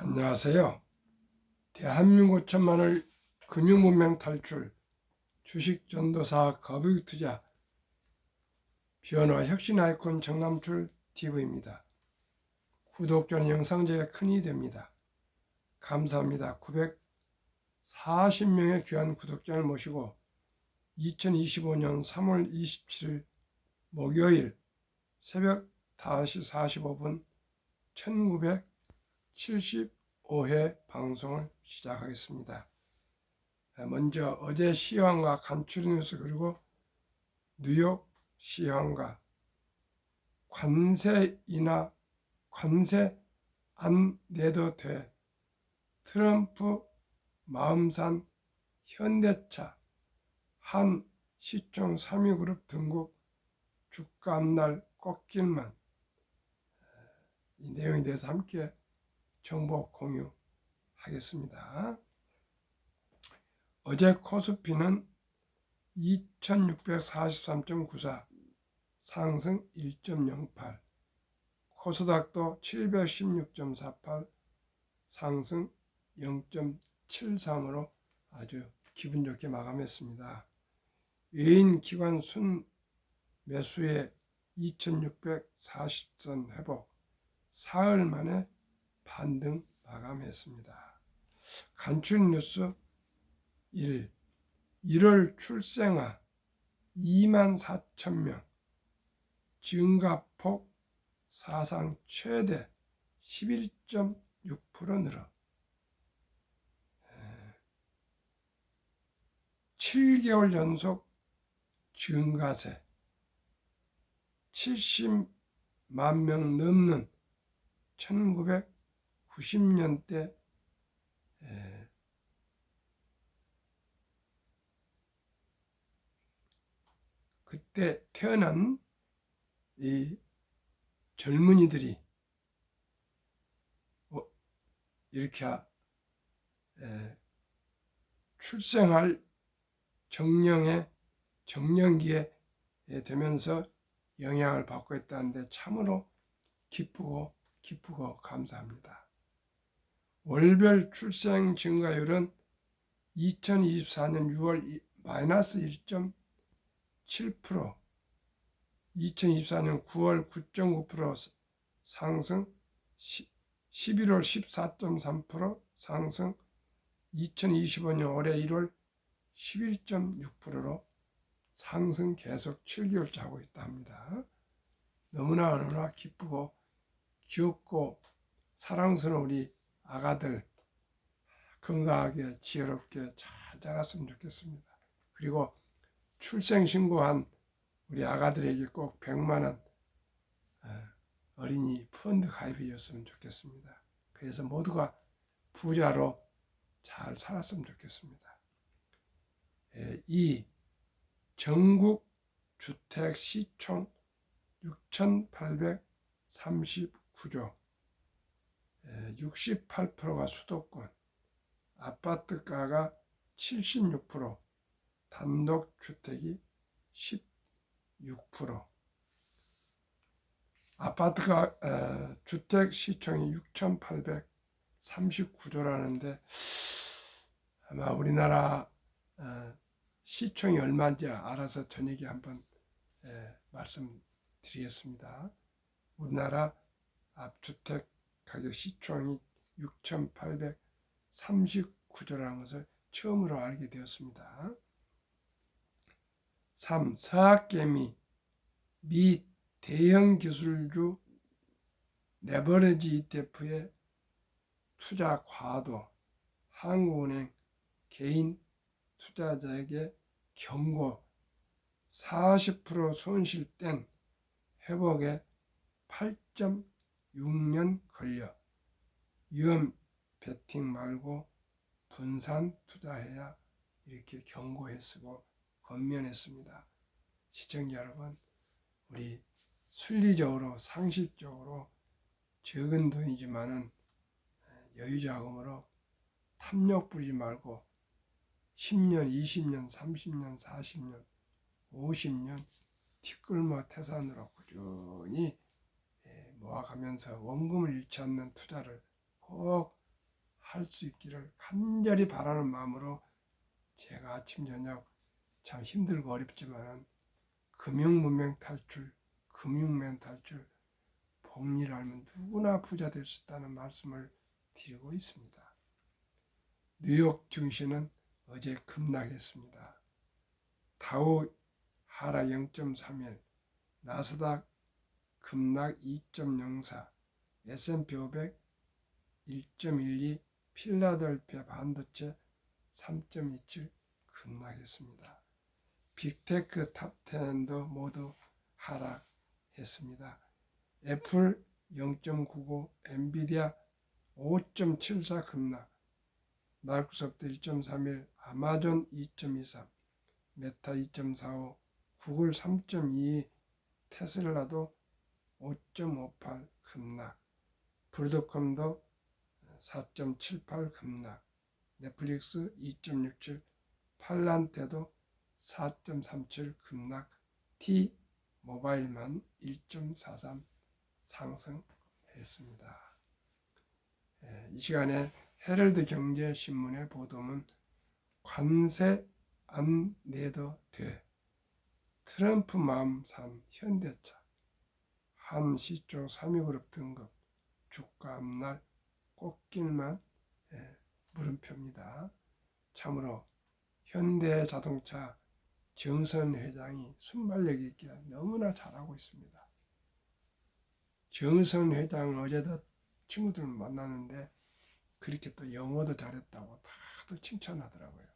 안녕하세요. 대한민국 천만을 금융문명 탈출, 주식전도사 거북이투자, 변화 혁신 아이콘 정남출 TV입니다. 구독자는 영상 제에 큰 힘이 됩니다. 감사합니다. 940명의 귀한 구독자를 모시고 2025년 3월 27일 목요일 새벽 5시 45분 1975회 방송을 시작하겠습니다. 먼저 어제 시황과 간추린 뉴스, 그리고 뉴욕 시황과 관세 안 내도 돼, 트럼프 마음산, 현대차, 한 시총 3위 그룹 등국 주가 앞날 꺾일만, 이 내용에 대해서 함께 정보 공유하겠습니다. 어제 코스피는 2643.94 상승 1.08, 코스닥도 716.48 상승 0.73으로 아주 기분 좋게 마감했습니다. 외인 기관 순 매수의 2640선 회복, 사흘 만에 반등 마감했습니다. 간추린 뉴스 1월 출생아 24,000명, 증가폭 사상 최대 11.6% 늘어 7개월 연속 증가세, 70만 명 넘는 1990년대 그때 태어난 이 젊은이들이 이렇게 출생할 정년기에 되면서 영향을 받고 있다는데 참으로 기쁘고 감사합니다. 월별 출생 증가율은 2024년 6월 마이너스 1.7%, 2024년 9월 9.9% 상승, 11월 14.3% 상승, 2025년 올해 1월 11.6%로 상승 계속 7개월째 하고 있다 합니다. 너무나 기쁘고 귀엽고 사랑스러운 우리 아가들 건강하게 지혜롭게 잘 자랐으면 좋겠습니다. 그리고 출생신고한 우리 아가들에게 꼭 100만 원 어린이 펀드 가입이었으면 좋겠습니다. 그래서 모두가 부자로 잘 살았으면 좋겠습니다. 2. 전국 주택 시총 6,839조, 68%가 수도권, 아파트가가 76%, 단독주택이 16%. 아파트가 주택 시총이 6,839조라는데 아마 우리나라 시총이 얼마인지 알아서 저녁에 한번 말씀드리겠습니다. 우리나라 주택 가격 시총이 6,839조라는 것을 처음으로 알게 되었습니다. 3. 서학개미 미 대형 기술주 레버리지 ETF의 투자 과도, 한국은행 개인 투자자에게 경고, 40% 손실 땐 회복에 8.6년 걸려 위험 베팅 말고 분산 투자해야, 이렇게 경고했고 권면했습니다. 시청자 여러분, 우리 순리적으로 상식적으로 적은 돈이지만은 여유자금으로 탐욕 부리지 말고 10년, 20년, 30년, 40년, 50년 티끌모 태산으로 꾸준히 모아가면서 원금을 잃지 않는 투자를 꼭 할 수 있기를 간절히 바라는 마음으로 제가 아침 저녁 참 힘들고 어렵지만은 금융문맹 탈출, 금융맨 탈출, 복리를 알면 누구나 부자 될 수 있다는 말씀을 드리고 있습니다. 뉴욕 증시는 어제 급락했습니다. 다우 하락 0.31, 나스닥 급락 2.04, S&P 500 1.12, 필라델피아 반도체 3.27 급락했습니다. 빅테크 탑10도 모두 하락했습니다. 애플 0.99, 엔비디아 5.74 급락, 마이크로소프트 1.31, 아마존 2.23, 메타 2.45, 구글 3.22, 테슬라도 5.58 급락, 브로드컴도 4.78 급락, 넷플릭스 2.67, 팔란테도 4.37 급락, T 모바일만 1.43 상승했습니다. 이 시간에 헤럴드 경제신문의 보도문 관세 안 내도 돼. 트럼프 마음 산 현대차. 한 시초 3위그룹 등급. 주가 앞날 꽃길만 물음표입니다. 참으로 현대자동차 정선 회장이 순발력 있게 너무나 잘하고 있습니다. 정선 회장 어제도 친구들 만나는데 그렇게 또 영어도 잘했다고 다들 칭찬하더라고요.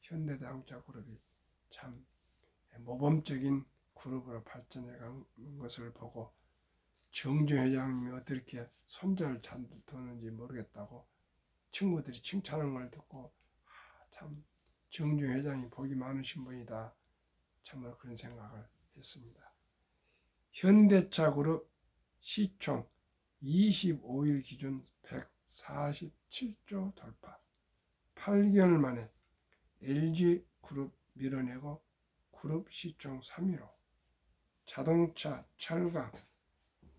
현대자동차 그룹이 참 모범적인 그룹으로 발전해 간 것을 보고 정주 회장님이 어떻게 손자를 잘 두는지 모르겠다고 친구들이 칭찬하는 걸 듣고 참 정주 회장이 복이 많으신 분이다. 참으로 그런 생각을 했습니다. 현대차 그룹 시총 25일 기준 147조 돌파. 8개월 만에 LG그룹 밀어내고 그룹 시총 3위로 자동차, 철강,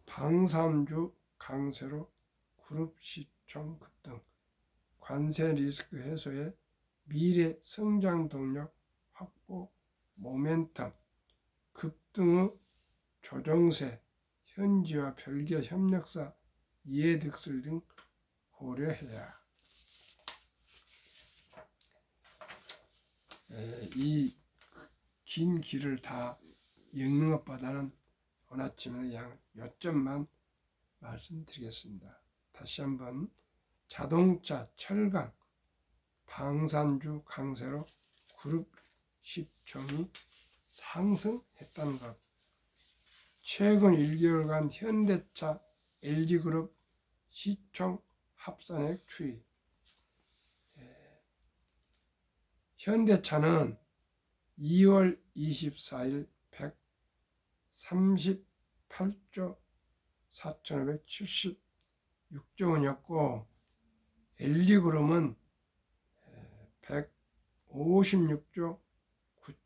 방산주 강세로 그룹 시총 급등, 관세 리스크 해소에 미래 성장 동력 확보 모멘텀, 급등의 조정세, 현지와 별개 협력사 이해득실 등 고려해야. 이 긴 길을 다 읽는 것보다는 오늘 아침에 그냥 몇 점만 말씀드리겠습니다. 다시 한번 자동차, 철강, 방산주 강세로 그룹 시총이 상승했다는 것. 최근 1개월간 현대차, LG그룹 시총 합산액 추이. 현대차는 2월 24일 138조 4,576조 원이었고 LG그룹은 156조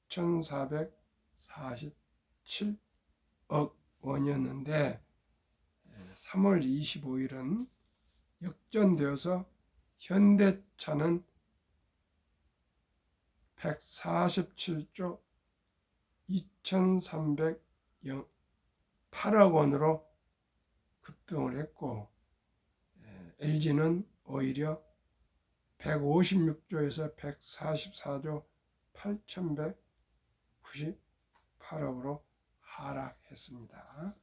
9,447억 원이었는데 3월 25일은 역전되어서 현대차는 147조 2,308억 원으로 급등을 했고 LG는 오히려 156조에서 144조 8,198억으로 하락했습니다.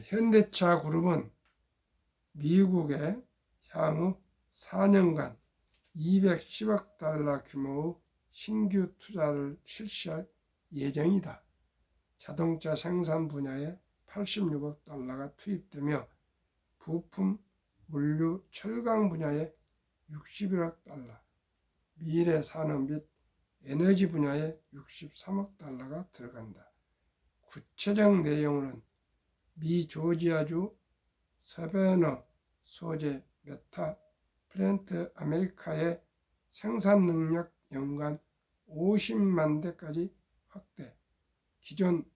현대차 그룹은 미국에 향후 4년간 210억 달러 규모의 신규 투자를 실시할 예정이다. 자동차 생산 분야에 86억 달러가 투입되며 부품, 물류, 철강 분야에 61억 달러, 미래 산업 및 에너지 분야에 63억 달러가 들어간다. 구체적 내용은 미 조지아주 서베너 소재 메타 플랜트 아메리카의 생산 능력 연간 50만 대까지 확대, 기존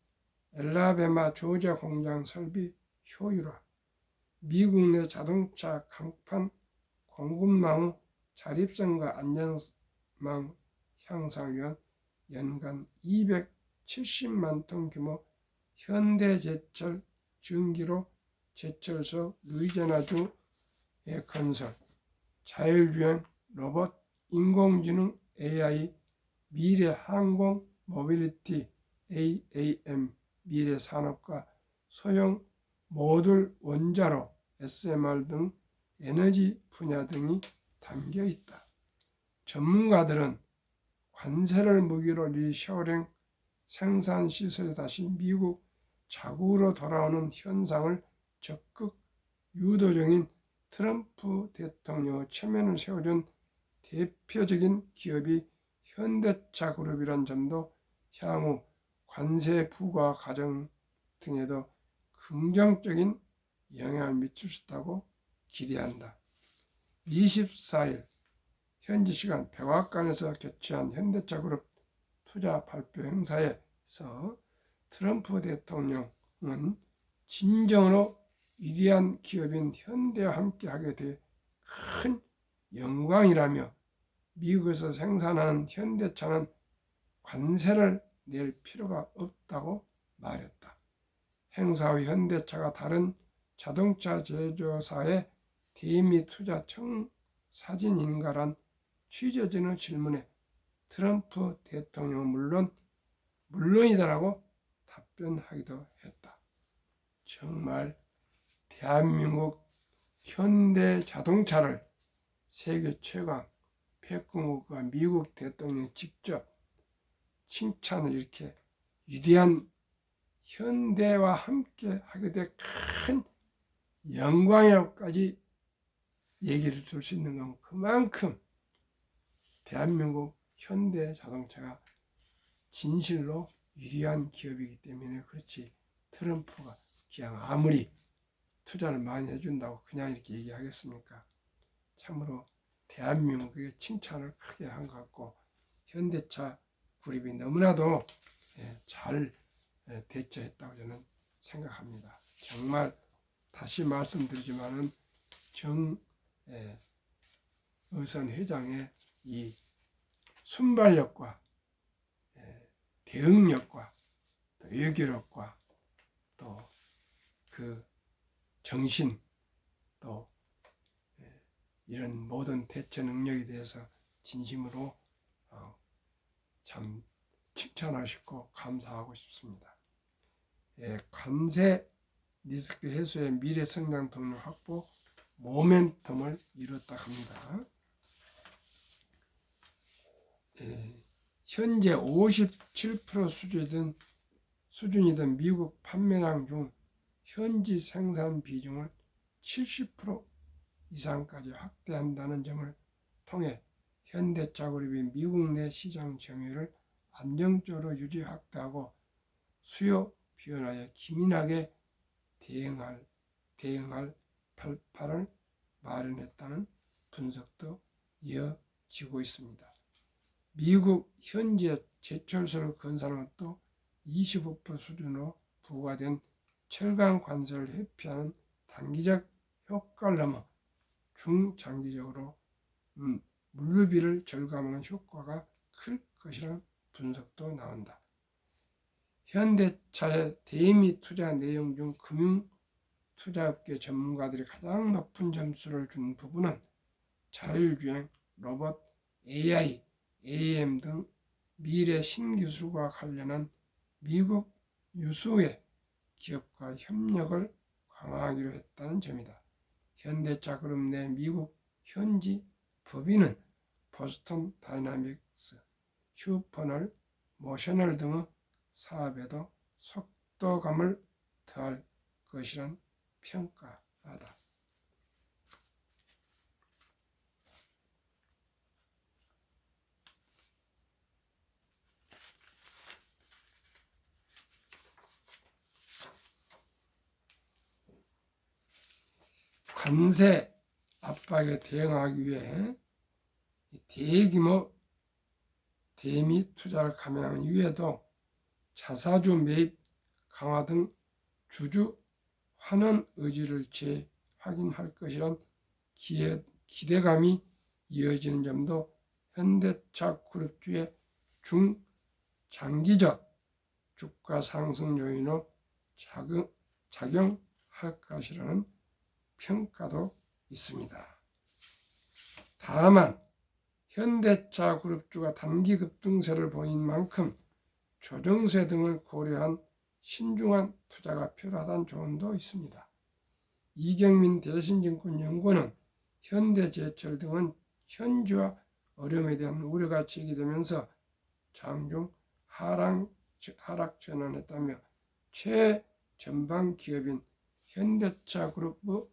엘라베마 조지아 공장 설비 효율화, 미국 내 자동차 강판 공급망의 자립성과 안전망 향상을 위한 연간 270만 톤 규모 현대제철 전기로 제철소 루이지애나주의 건설, 자율주행 로봇, 인공지능 AI, 미래 항공 모빌리티 AAM, 미래 산업과 소형 모듈 원자로 SMR 등 에너지 분야 등이 담겨 있다. 전문가들은 관세를 무기로 리쇼링 생산 시설이 다시 미국 자국으로 돌아오는 현상을 적극 유도 중인 트럼프 대통령의 체면을 세워준 대표적인 기업이 현대차 그룹이란 점도 향후 관세 부과 과정 등에도 긍정적인 영향을 미칠 수 있다고 기대한다. 24일 현지 시간 백악관에서 개최한 현대차 그룹 투자 발표 행사에서 트럼프 대통령은 진정으로 위대한 기업인 현대와 함께하게 돼 큰 영광이라며 미국에서 생산하는 현대차는 관세를 낼 필요가 없다고 말했다. 행사 후 현대차가 다른 자동차 제조사의 대미 투자 청사진인가란 취재진의 질문에 트럼프 대통령은 물론이다라고 답변하기도 했다. 정말 대한민국 현대 자동차를 세계 최강 백공국과 미국 대통령이 직접 칭찬을 이렇게 위대한 현대와 함께 하게 될 큰 영광이라고까지 얘기를 줄 수 있는 건 그만큼 대한민국 현대 자동차가 진실로 위대한 기업이기 때문에 그렇지, 트럼프가 그냥 아무리 투자를 많이 해준다고 그냥 이렇게 얘기하겠습니까? 참으로 대한민국의 칭찬을 크게 한 것 같고 현대차 그룹이 너무나도 잘 대처했다고 저는 생각합니다. 정말 다시 말씀드리지만은 정의선 회장의 이 순발력과 대응력과 또 외교력과 또 그 정신 또 이런 모든 대처 능력에 대해서 진심으로 참 칭찬하시고 감사하고 싶습니다. 관세 리스크 해소의 미래 성장 동력 확보 모멘텀을 이뤘다 합니다. 현재 57% 수준이던 미국 판매량 중 현지 생산 비중을 70% 이상까지 확대한다는 점을 통해 현대차 그룹이 미국 내 시장 점유율을 안정적으로 유지 확대하고 수요 변화에 기민하게 대응할 발판을 마련했다는 분석도 이어지고 있습니다. 미국 현재 제철소를 건설하는 것도 25% 수준으로 부과된 철강 관세를 회피하는 단기적 효과를 넘어 중장기적으로 물류비를 절감하는 효과가 클 것이라는 분석도 나온다. 현대차의 대미 투자 내용 중 금융 투자업계 전문가들이 가장 높은 점수를 준 부분은 자율주행, 로봇, AI, AM 등 미래 신기술과 관련한 미국 유수의 기업과 협력을 강화하기로 했다는 점이다. 현대차 그룹 내 미국 현지 법인은 보스턴 다이나믹스, 휴퍼널, 모셔널 등의 사업에도 속도감을 더할 것이란 평가하다. 관세 압박에 대응하기 위해 대규모 대미 투자를 감행한 이후에도 자사주 매입 강화 등 주주 환원 의지를 확인할 것이란 기대감이 이어지는 점도 현대차 그룹주의 중장기적 주가 상승 요인으로 작용할 것이라는 평가도 있습니다. 다만 현대차 그룹주가 단기 급등세를 보인 만큼 조정세 등을 고려한 신중한 투자가 필요하다는 조언도 있습니다. 이경민 대신증권연구원은 현대제철 등은 현지화 어려움에 대한 우려가 제기되면서 장중 하락 전환했다며 최전방 기업인 현대차 그룹의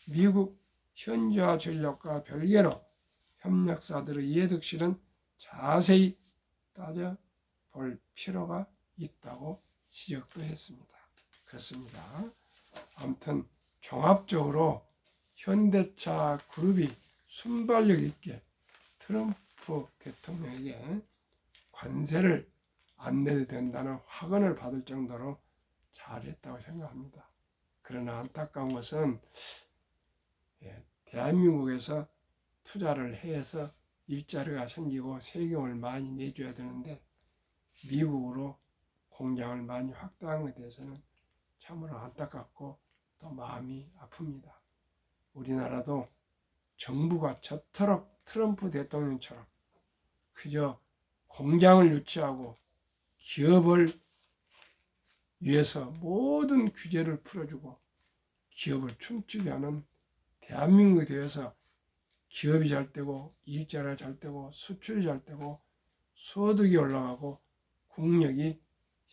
미국 현지화 전략과 별개로 협력사들의 이해득실은 자세히 따져볼 필요가 있다고 지적도 했습니다. 그렇습니다. 아무튼 종합적으로 현대차 그룹이 순발력 있게 트럼프 대통령에게 관세를 안 내도 된다는 확언을 받을 정도로 잘했다고 생각합니다. 그러나 안타까운 것은 대한민국에서 투자를 해서 일자리가 생기고 세금을 많이 내줘야 되는데 미국으로 공장을 많이 확대한 것에 대해서는 참으로 안타깝고 또 마음이 아픕니다. 우리나라도 정부가 저토록 트럼프 대통령처럼 그저 공장을 유치하고 기업을 위해서 모든 규제를 풀어주고 기업을 춤추게 하는 대한민국에 대해서 기업이 잘 되고 일자리가 잘 되고 수출이 잘 되고 소득이 올라가고 국력이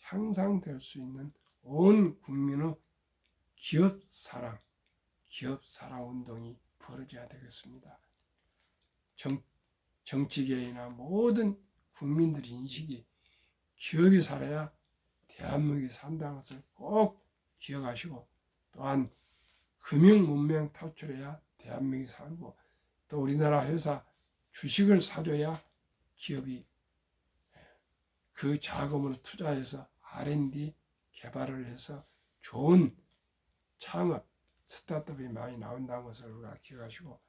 향상될 수 있는 온 국민의 기업 사랑 운동이 벌어져야 되겠습니다. 정치계이나 모든 국민들의 인식이 기업이 살아야 대한민국이 산다는 것을 꼭 기억하시고 또한 금융 문명 탈출해야 대한민국이 살고 또 우리나라 회사 주식을 사줘야 기업이 그 자금으로 투자해서 R&D 개발을 해서 좋은 창업 스타트업이 많이 나온다는 것을 우리가 기억하시고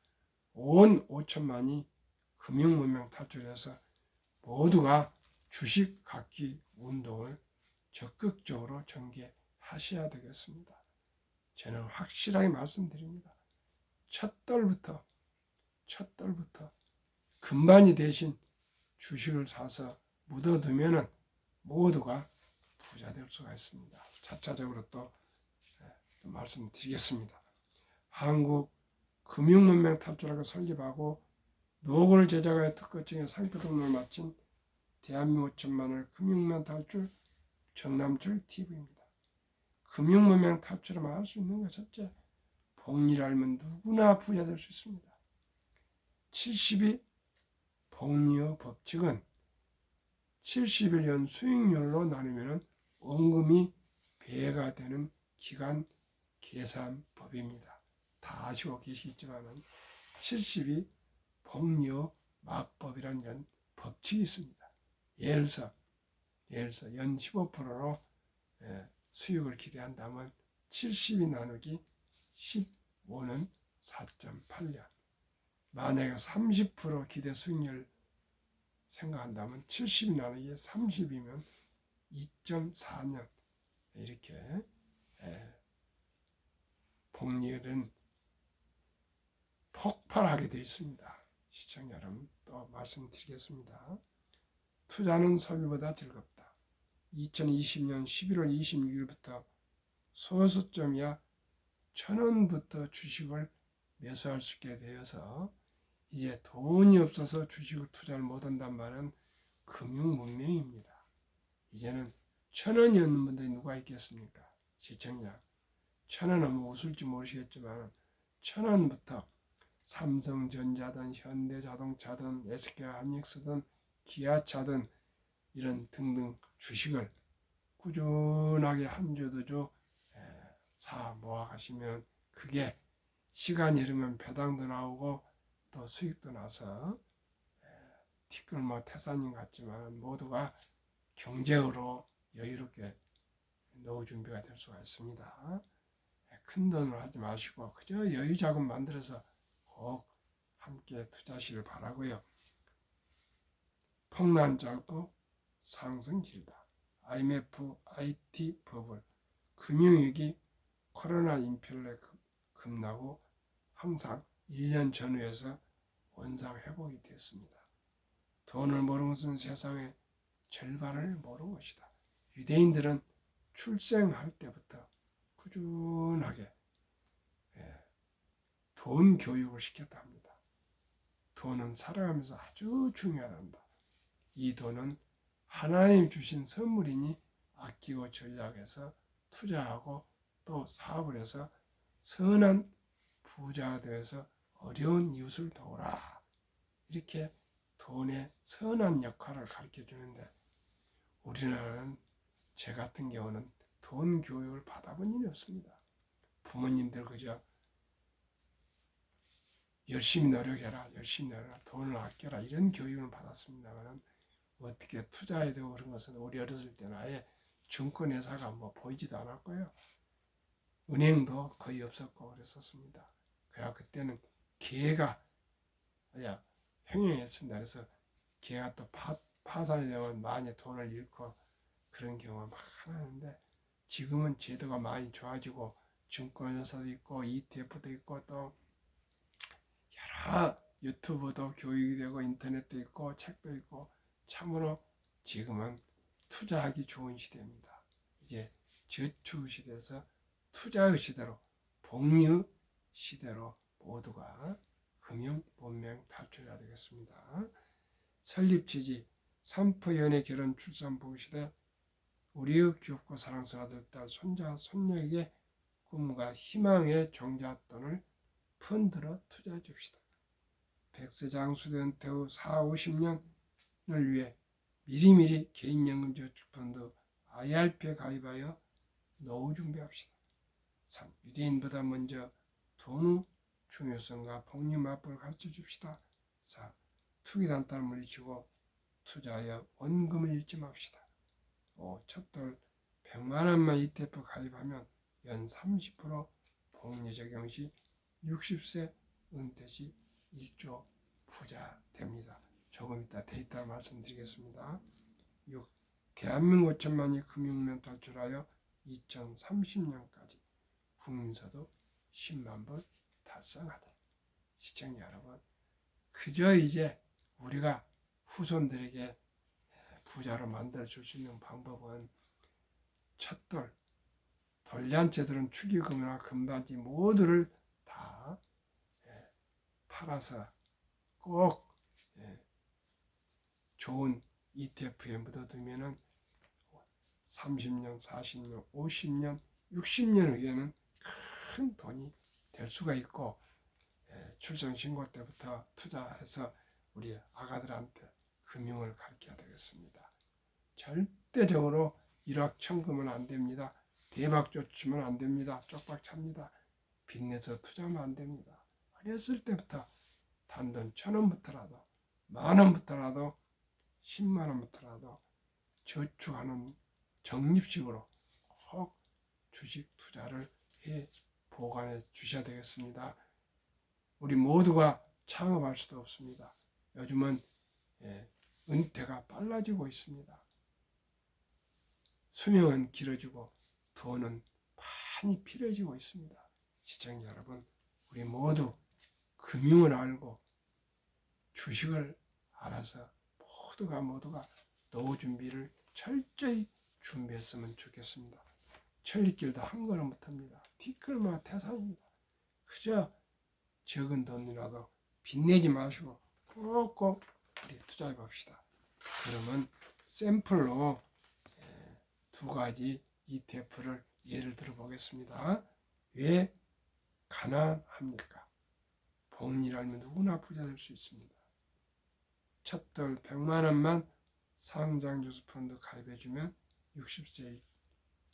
온 5천만이 금융 문명 탈출해서 모두가 주식 갖기 운동을 적극적으로 전개하셔야 되겠습니다. 저는 확실하게 말씀드립니다. 첫 돌부터 금반이 대신 주식을 사서 묻어두면 모두가 부자 될 수가 있습니다. 차차적으로 또 말씀드리겠습니다. 한국 금융문명 탈출하고 설립하고 노골 제작하여 특허증에 상표 등록을 마친 대한민국 5천만을 금융문명 탈출 정남출 TV입니다. 금융문명 탈출하면 할 수 있는 것 첫째, 복리를 알면 누구나 부자 될 수 있습니다. 72 복리의 법칙은 71년 수익률로 나누면 원금이 배가 되는 기간 계산법입니다. 다 아시고 계시겠지만 72 복리의 막법이라는 이런 법칙이 있습니다. 예를 들어서 연 15%로 수익을 기대한다면 70이 나누기 15는 4.8년. 만약에 30% 기대 수익률 생각한다면 70 나누기 30이면 2.4년. 이렇게 복리율은 폭발하게 되어 있습니다. 시청자 여러분 또 말씀드리겠습니다. 투자는 소비보다 즐겁다. 2020년 11월 26일부터 소수점이야 1,000원부터 주식을 매수할 수 있게 되어서 이제 돈이 없어서 주식을 투자를 못한단 말은 금융문명입니다. 이제는 1,000원이 없는 분들이 누가 있겠습니까? 시청자 1,000원 하면 웃을지 모르시겠지만 1,000원부터 삼성전자든 현대자동차든 SK하이닉스든 기아차든 이런 등등 주식을 꾸준하게 한 주 두 주 사 모아 가시면 그게 시간이 흐르면 배당도 나오고 또 수익도 나서 티끌 태산인 같지만 모두가 경제로 여유롭게 노후 준비가 될 수가 있습니다. 큰 돈으로 하지 마시고 그저 여유 자금 만들어서 꼭 함께 투자하시길 바라고요. 폭락 짧고 상승 길다. IMF, IT 버블, 금융위기, 코로나 인플레 급나고 항상 1년 전후에서 원상 회복이 됐습니다. 돈을 모르는 것은 세상의 절반을 모르는 것이다. 유대인들은 출생할 때부터 꾸준하게 돈 교육을 시켰다 합니다. 돈은 살아가면서 아주 중요하단다. 이 돈은 하나님 주신 선물이니 아끼고 전략해서 투자하고 또 사업을 해서 선한 부자가 되어서 어려운 이웃을 도우라. 이렇게 돈의 선한 역할을 가르쳐 주는데 우리나라는 제 같은 경우는 돈 교육을 받아본 일이 없습니다. 부모님들 그저 열심히 노력해라, 열심히 노력해라, 돈을 아껴라 이런 교육을 받았습니다만 어떻게 투자해야 되고 그런 것은 우리 어렸을 때는 아예 증권회사가 뭐 보이지도 않았고요. 은행도 거의 없었고 그랬었습니다. 그래서 그때는 기회가 횡행했습니다. 그래서 기회가 또 파산이 되면 많이 돈을 잃고 그런 경우가 많았는데 지금은 제도가 많이 좋아지고 증권회사도 있고 ETF도 있고 또 여러 유튜브도 교육이 되고 인터넷도 있고 책도 있고 참으로 지금은 투자하기 좋은 시대입니다. 이제 저축 시대에서 투자의 시대로 복리의 시대로 모두가 금융 문명 탈출해야 되겠습니다. 설립 취지 삼포연애 결혼 출산 부부 시대 우리의 귀엽고 사랑스러운 아들, 딸, 손자, 손녀에게 꿈과 희망의 종잣돈을 펀드로 투자해 줍시다. 백세장수대 은퇴 후 4, 50년을 위해 미리미리 개인연금저축펀드 IRP에 가입하여 노후 준비합시다. 3. 유대인보다 먼저 돈의 중요성과 복리 맛보를 가르쳐 줍시다. 4. 투기단타를 물리치고 투자하여 원금을 잃지 맙시다. 5. 첫돌 100만 원만 ETF 가입하면 연 30% 복리 적용 시 60세 은퇴 시 1조 부자 됩니다. 조금 이따 데이터를 말씀드리겠습니다. 6. 대한민국 5천만이 금융면 탈출하여 2030년까지 국민소득 10만 불 달성하다. 시청자 여러분, 그저 이제 우리가 후손들에게 부자로 만들어 줄 수 있는 방법은 첫돌, 돌잔치들은 축의금이나 금반지 모두를 다 팔아서 꼭 좋은 ETF에 묻어두면은 30년, 40년, 50년, 60년 후에는 큰 돈이 될 수가 있고 출생신고 때부터 투자해서 우리 아가들한테 금융을 가르쳐야 되겠습니다. 절대적으로 일확천금은 안 됩니다. 대박조 치면 안 됩니다. 쪽박 찹니다. 빚내서 투자하면 안 됩니다. 어렸을 때부터 단돈 1,000원부터라도 10,000원부터라도 10만원부터라도 저축하는 적립식으로 꼭 주식 투자를 해 보관해 주셔야 되겠습니다. 우리 모두가 창업할 수도 없습니다. 요즘은 은퇴가 빨라지고 있습니다. 수명은 길어지고 돈은 많이 필요해지고 있습니다. 시청자 여러분, 우리 모두 금융을 알고 주식을 알아서 모두가 노후 준비를 철저히 준비했으면 좋겠습니다. 천리길도 한 걸음부터입니다. 티끌마 태산입니다. 그저 적은 돈이라도 빚내지 마시고 꼭꼭 우리 투자해 봅시다. 그러면 샘플로 두 가지 ETF를 예를 들어 보겠습니다. 왜 가난합니까? 복리를 알면 누구나 부자 될 수 있습니다. 첫돌 100만 원만 상장주수 펀드 가입해주면 60세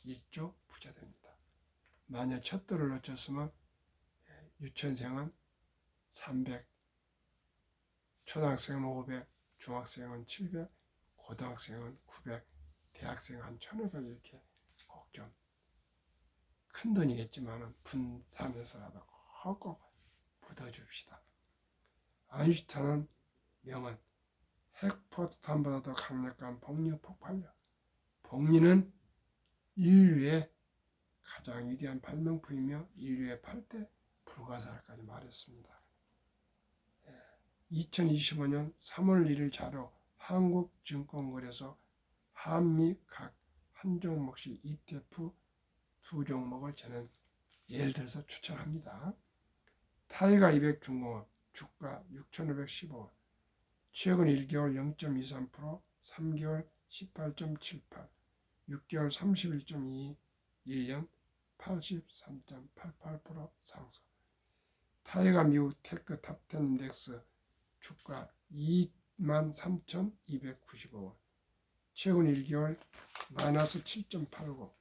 1조 부자 됩니다. 만약 첫돌을 놓쳤으면 유치원생은 300, 초등학생은 500, 중학생은 700, 고등학생은 900, 대학생은 한 1,500 이렇게 꼭 좀 큰 돈이겠지만 분산해서라도 꼭 묻어줍시다. 아인슈타인은 명언, 핵포탄보다도 강력한 복리 폭발력. 복리는 인류의 가장 위대한 발명품이며 인류의 8대 불가사리까지 말했습니다. 2025년 3월 1일 자료 한국증권거래소 한미 각 한 종목씩 ETF 두 종목을 저는 예를 들어서 추천합니다. 타이가 200 중공업 주가 6,515원, 최근 1개월 0.23%, 3개월 18.78, 6개월 31.22, 1년 83.88% 상승. 타이가 미국 테크 탑10 인덱스 주가 23,295원, 최근 1개월 마이너스 7.89,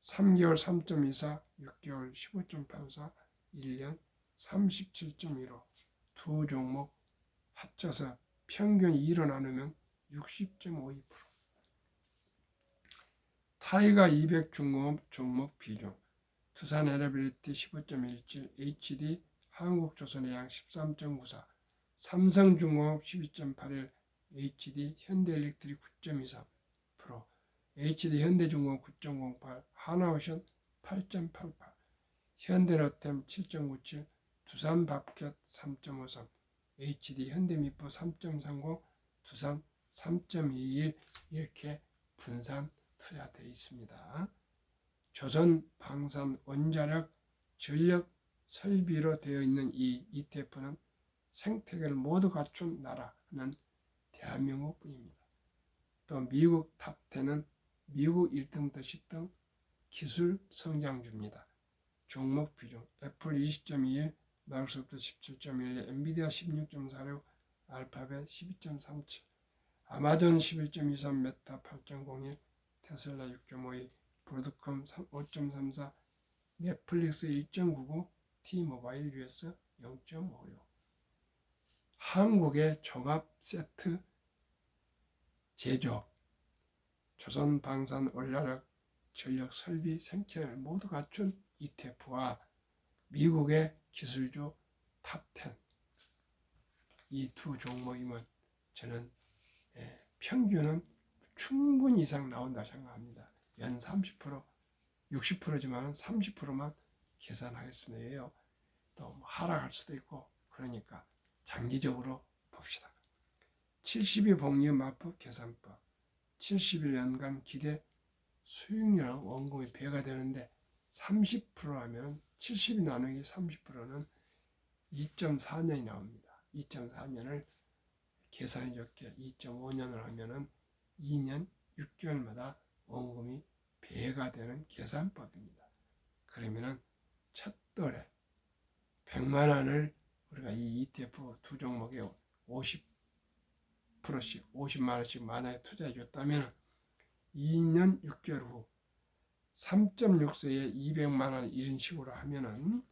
3개월 3.24, 6개월 15.84, 1년 37.15. 두 종목 합쳐서 평균 2로 나누면 60.52%. 타이가 200 중공업 종목 비중 두산 에너빌리티 15.17, HD 한국조선해양 13.94, 삼성중공업 12.81, HD 현대일렉트릭 9.23%, HD 현대중공업 9.08, 하나오션 8.88, 현대로템 7.97, 두산밥켓 3.53, HD 현대미포 3.30, 두산 3.21 이렇게 분산 투자되어 있습니다. 조선 방산 원자력 전력 설비로 되어 있는 이 ETF는 생태계를 모두 갖춘 나라는 대한민국뿐입니다. 또 미국 탑10은 미국 1등부터 10등 기술 성장주입니다. 종목 비중 애플 20.21, 마이크로소프트 17.11, 엔비디아 16.46, 알파벳 12.37, 아마존 11.23, 메타 8.01, 테슬라 6.52, 브로드컴 5.34, 넷플릭스 1.99, T모바일 US 0.56. 한국의 종합 세트 제조업, 조선 방산 원자력 전력 설비 생태계를 모두 갖춘 ETF와 미국의 기술주 탑10 이 두 종목이면 저는 평균은 충분히 이상 나온다 생각합니다. 연 30%, 60%지만 30%만 계산하겠습니다. 또 하락할 수도 있고 그러니까 장기적으로 봅시다. 70일 복리 마법 계산법 70일연간 기대 수익률은 원금이 배가 되는데 30% 하면 70이 나누기 30%는 2.4년이 나옵니다. 2.4년을 계산해 좋게 2.5년을 하면은 2년 6개월마다 원금이 배가 되는 계산법입니다. 그러면은 첫 달에 100만 원을 우리가 이 ETF 두 종목에 50%씩 50만 원씩 만약에 투자해 줬다면 2년 6개월 후 3.6세에 200만 원 이런 식으로 하면은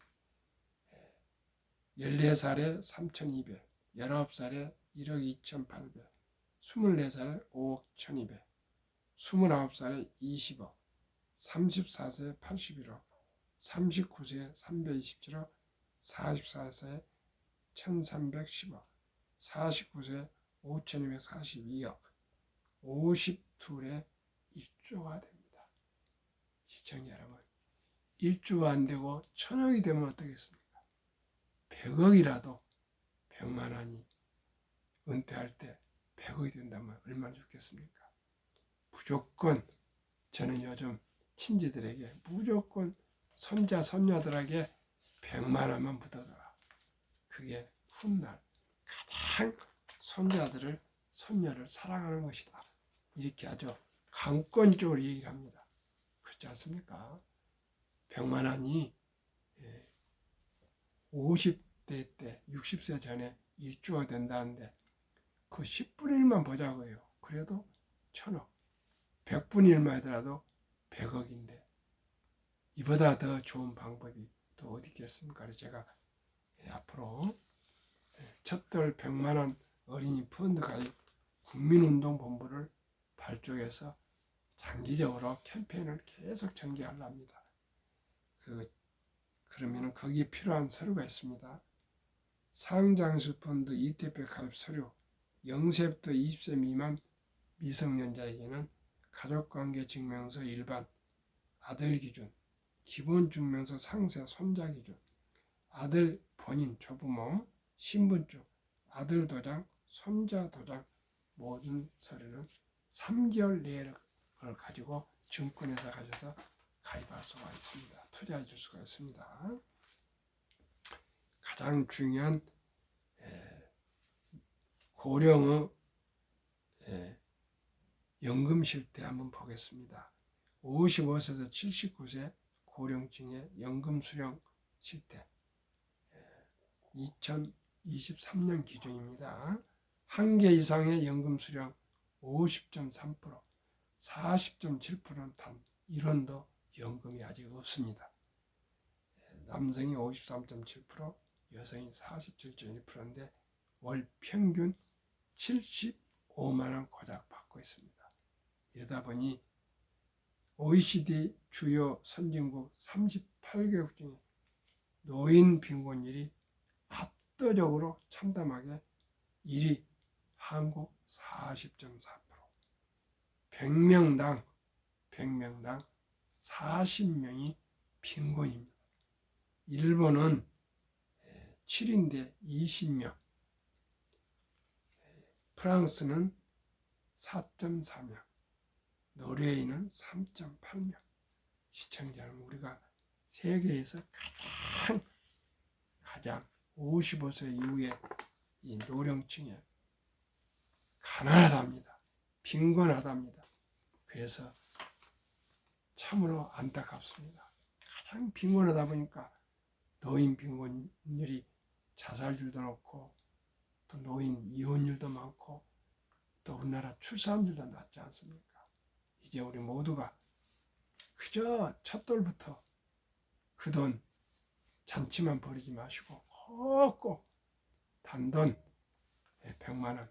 14살에 3,200, 19살에 1억 2,800, 24살에 5억 1,200, 29살에 20억, 34세에 81억, 39세에 327억, 44세에 1,310억, 49세에 5,242억, 52에 1조가 됩니다. 시청자 여러분, 1조가 안 되고 1,000억이 되면 어떻겠습니까? 100억이라도 100만 원이 은퇴할 때 100억이 된다면 얼마나 좋겠습니까? 무조건 저는 요즘 친지들에게 무조건 손자 손녀들에게 100만 원만 묻어둬라. 그게 훗날 가장 손자들을 손녀를 사랑하는 것이다. 이렇게 아주 강권적으로 얘기를 합니다. 그렇지 않습니까? 100만 원이 50대 때 60세 전에 1조가 된다는데 그 10분의 1만 보자고요. 그래도 1,000억. 100분의 1만 하더라도 100억인데 이보다 더 좋은 방법이 또 어디 있겠습니까? 그래서 제가 앞으로 첫돌 100만 원 어린이 펀드 가입 국민운동본부를 발족해서 장기적으로 캠페인을 계속 전개하려 합니다. 그러면은 거기에 필요한 서류가 있습니다. 상장실 펀드 ETF 가입 서류, 0세부터 20세 미만 미성년자에게는 가족관계 증명서 일반, 아들 기준, 기본 증명서 상세 손자 기준, 아들 본인 조부모, 신분증, 아들 도장, 손자 도장 모든 서류는 3개월 내를 가지고 증권회사 가셔서 가입할 수가 있습니다. 투자해 줄 수가 있습니다. 가장 중요한 고령의 연금 실태 한번 보겠습니다. 55세에서 79세 고령층의 연금 수령 실태 2023년 기준입니다. 한 개 이상의 연금 수령 50.3%, 40.7%는 단 1원도 연금이 아직 없습니다. 남성이 53.7%, 여성이 47.1%인데 월 평균 75만 원 고작 받고 있습니다. 이러다 보니 OECD 주요 선진국 38개국 중에 노인 빈곤율이 압도적으로 참담하게 1위 한국 40.4%, 100명당 40명이 빈곤입니다. 일본은 7인데 20명, 프랑스는 4.4명, 노르웨이는 3.8명. 시청자 여러분, 우리가 세계에서 가장 55세 이후에 이 노령층에 가난하답니다. 빈곤하답니다. 그래서 참으로 안타깝습니다. 가장 빈곤하다 보니까 노인 빈곤율이 자살률도 높고 또 노인 이혼율도 많고 또 우리나라 출산율도 낮지 않습니까? 이제 우리 모두가 그저 첫돌부터 그 돈 잔치만 버리지 마시고 꼭 단돈 100만 원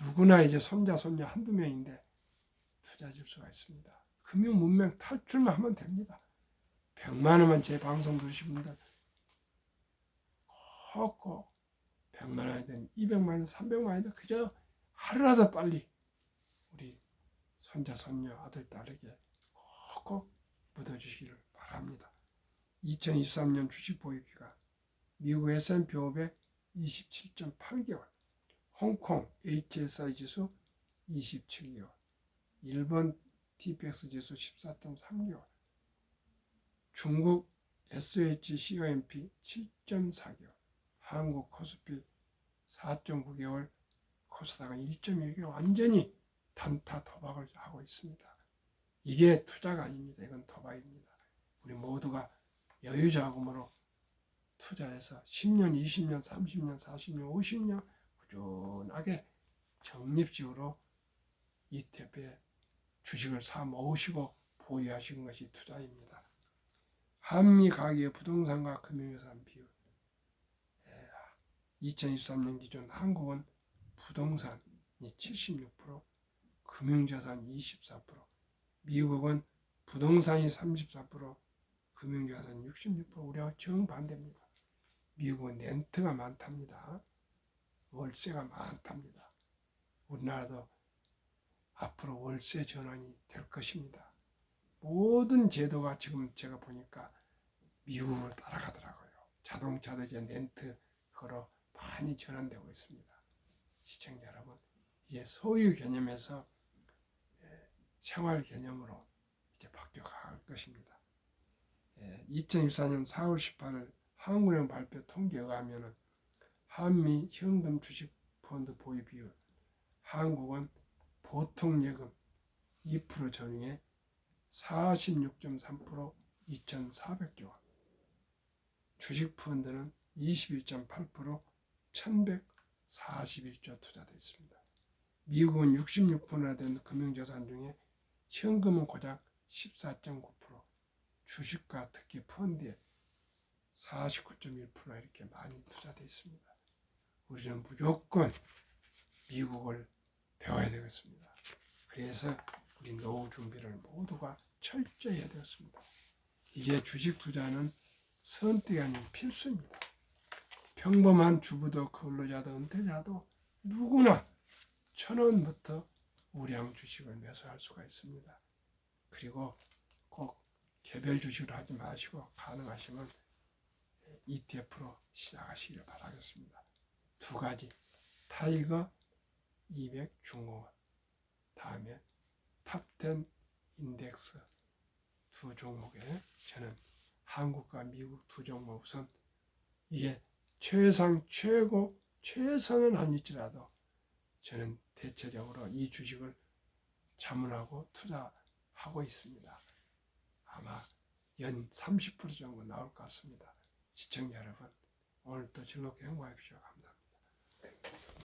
누구나 이제 손자 손녀 한두 명인데 투자해 줄 수가 있습니다. 금융 문명 탈출만 하면 됩니다. 100만 원만 제 방송 들으신 분들 꼭 100만 원이든 200만 원, 300만 원이든 그저 하루라도 빨리 우리 손자 손녀 아들 딸에게 꼭 묻어주시기를 바랍니다. 2023년 주식 보유 기간 미국 S&P 500 27.8개월, 홍콩 HSI 지수 27개월, 일본 TPX 지수 14.3개월, 중국 SHCOMP 7.4개월, 한국 코스피 4.9개월, 코스닥은 1.1개월 완전히 단타 도박을 하고 있습니다. 이게 투자가 아닙니다. 이건 도박입니다. 우리 모두가 여유자금으로 투자해서 10년, 20년, 30년, 40년, 50년 꾸준하게 적립식으로 ETF에 주식을 사 모으시고 보유하시는 것이 투자입니다. 한미 가계의 부동산과 금융자산 비율 2023년 기준 한국은 부동산이 76%, 금융자산이 24%, 미국은 부동산이 34%, 금융자산이 66%, 우리와 정반대입니다. 미국은 렌트가 많답니다. 월세가 많답니다. 우리나라도 앞으로 월세 전환이 될 것입니다. 모든 제도가 지금 제가 보니까 미국으로 따라가더라고요. 자동차도 이제 렌트 거로 많이 전환되고 있습니다. 시청자 여러분, 이제 소유 개념에서 생활 개념으로 이제 바뀌어갈 것입니다. 2024년 4월 18일 한국은행 발표 통계에 의하면 한미 현금 주식 펀드 보유 비율 한국은 보통 예금 2% 전후에 46.3% 2,400조 원, 주식 펀드는 21.8% 1,141조 투자되어 있습니다. 미국은 66%나 되는 금융자산 중에 현금은 고작 14.9%, 주식과 특히 펀드에 49.1% 이렇게 많이 투자되어 있습니다. 우리는 무조건 미국을 배워야 되겠습니다. 그래서 우리 노후 준비를 모두가 철저히 해야 되겠습니다. 이제 주식 투자는 선택이 아닌 필수입니다. 평범한 주부도 근로자도 은퇴자도 누구나 1,000원부터 우량 주식을 매수할 수가 있습니다. 그리고 꼭 개별 주식을 하지 마시고 가능하시면 ETF로 시작하시기를 바라겠습니다. 두 가지, 타이거 200 중공업, 다음에 탑10 인덱스 두 종목에 저는 한국과 미국 두 종목 우선 이게 최상 최고 최선은 아닐지라도 저는 대체적으로 이 주식을 자문하고 투자하고 있습니다. 아마 연 30% 정도 나올 것 같습니다. 시청자 여러분, 오늘도 즐겁게 행복하십시오.